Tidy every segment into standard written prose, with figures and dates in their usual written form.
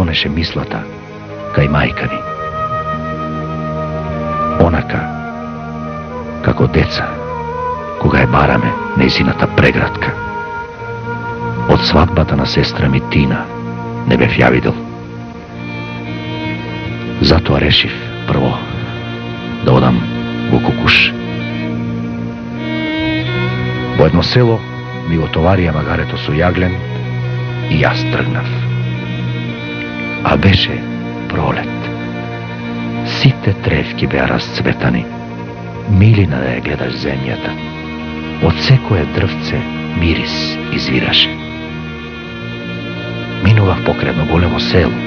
гонеше мислата кај мајка ни. Онака, како деца, кога ја бараме нејзината преградка. Од свадбата на сестра ми Тина не бев ја видел. Затоа решив прво да одам во Кукуш. Во едно село ми отоварија магарето со јаглен и јас тргнав. А беше пролет. Сите тревки беа расцветани, милина да ја гледаш земјата. Од секое дрвце мирис извираше. Минував покрај едно големо село.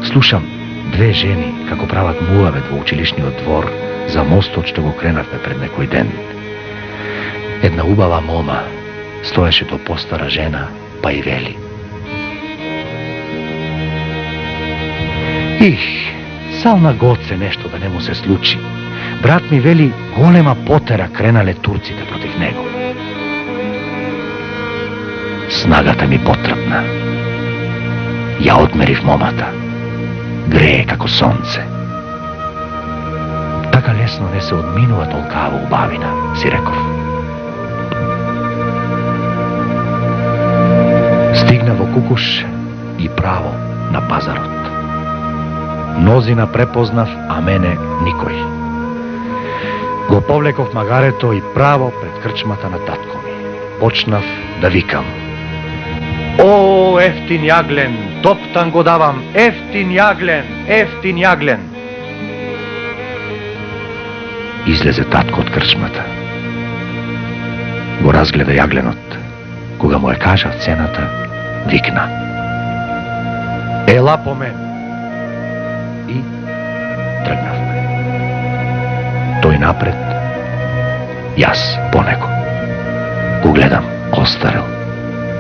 Слушам две жени како прават муавет во училишниот двор за мостот што го кренавме пред некој ден. Една убава мома стоеше до постара жена, па и вели: Их, сал на Гоце нешто да не му се случи. Брат ми вели голема потера кренале турците против него. Снагата ми потрапна. Ја одмерив момата. Грее како сонце. Така лесно не се одминува толкава убавина, си реков. Стигна во Кукуш и право на пазарот. Мнозина препознав, а мене никој. Го повлеков магарето и право пред крчмата на татко ми. Почнав да викам: О, ефтин јаглен, топтан го давам, ефтин јаглен, ефтин јаглен. Излезе татко од крчмата. Го разгледа јагленот. Кога му ја кажа цената, викна: Ела по мен. И тргнавме. Тој напред, јас по него. Го гледам, остарел,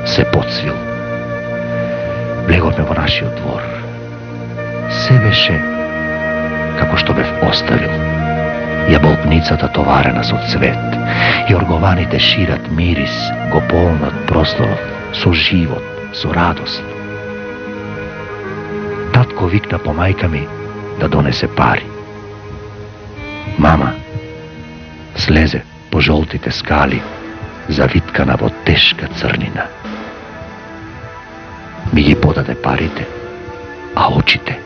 се подсвил. Влеговме во нашиот двор. Се беше како што бев оставил. Јаболпницата товарена со цвет, јоргованите шират мирис, го полнат просторот со живот, со радост. Татко викна по мајка ми да донесе пари. Мама слезе по жолтите скали, завиткана во тешка црнина. Ми ги подаде парите, а очите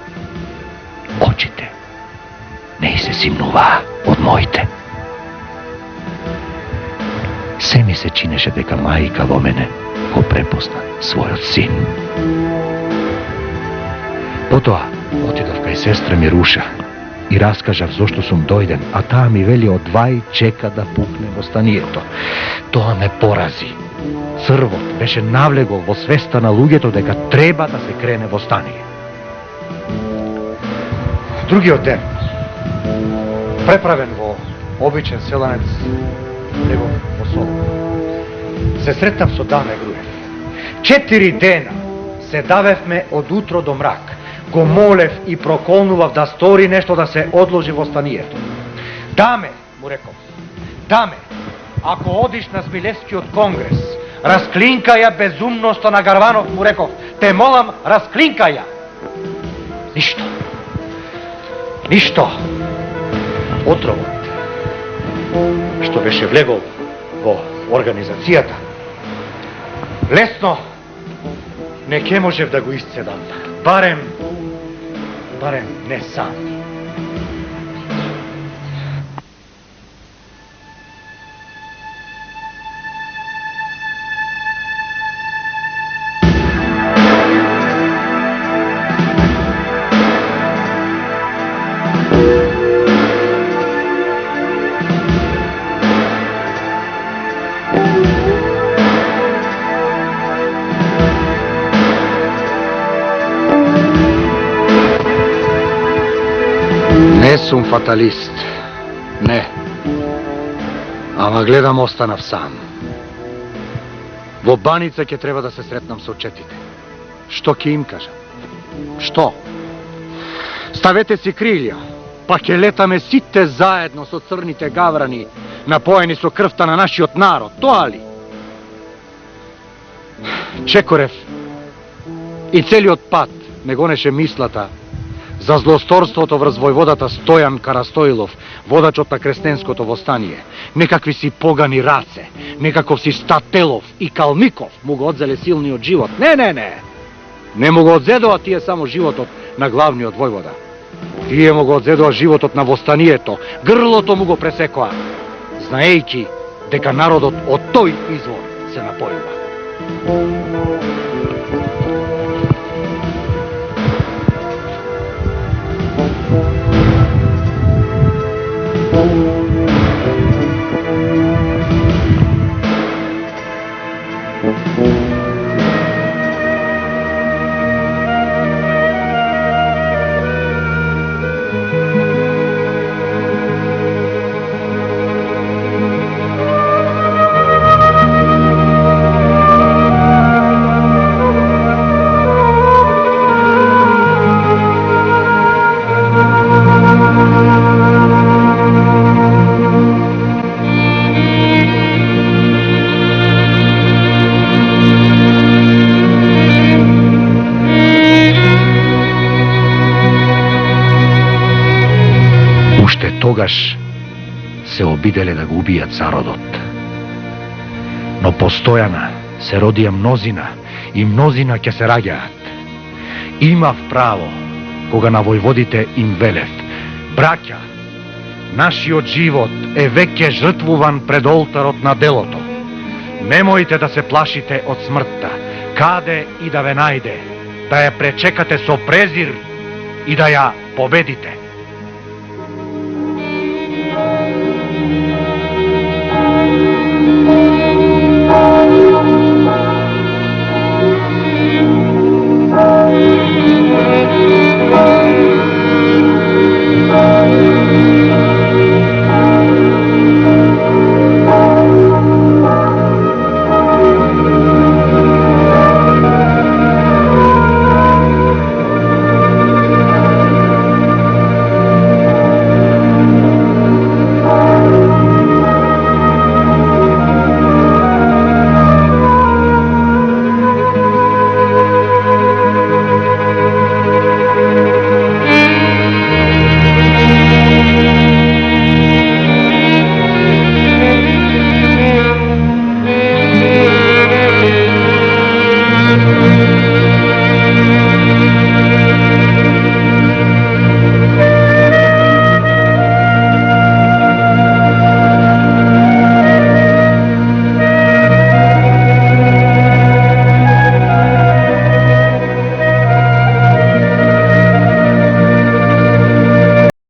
не се симнуваа од моите. Се ми се чинеше дека мајка во мене го препозна својот син. Потоа отидов кај сестра ми Руша и раскажав зошто сум дојден, а таа ми вели одвај чека да пукне во станието. Тоа ме порази. Црвот беше навлегол во свеста на луѓето дека треба да се крене во стание. Другиот ден, преправен во обичен селанец, него во Солон, се сретнав со Даме Груев. 4 дена се давевме од утро до мрак. Го молев и проколнував да стори нешто да се одложи во станието. Даме, му реков, Даме, ако одиш на Смилевскиот конгрес, расклинка ја безумноста на Гарванов, му реков, те молам, расклинка ја. Ништо. Отровот, што беше влегол во организацијата, лесно не ке можев да го исцедам. Барем не сам. Не сум фаталист, не. Ама гледам останав сам. Во баница ќе треба да се сретнам со четите. Што ќе им кажам? Што? Ставете си крилја, па ќе летаме сите заедно со црните гаврани, напоени со крвта на нашиот народ, тоа ли? Чекорев и целиот пат ме гонеше мислата за злосторството врз војводата Стојан Карастоилов, водачот на крестенското востание. Некакви си погани раце, некаков си Стателов и Калмиков му го одзеле силниот живот. Не. Не му го одзедоа тие само животот на главниот војвода. Тие му го одзедоа животот на востанието, грлото му го пресекоа, знаејќи дека народот од тој извор се напојува. Тогаш се обиделе да го убијат цародот. Но постојана се родија мнозина и мнозина ќе се раѓаат. Имав право кога на војводите им велев: браќа, нашиот живот е веќе жртвуван пред олтарот на делото. Немојте да се плашите од смртта, каде и да ве најде, да ја пречекате со презир и да ја победите.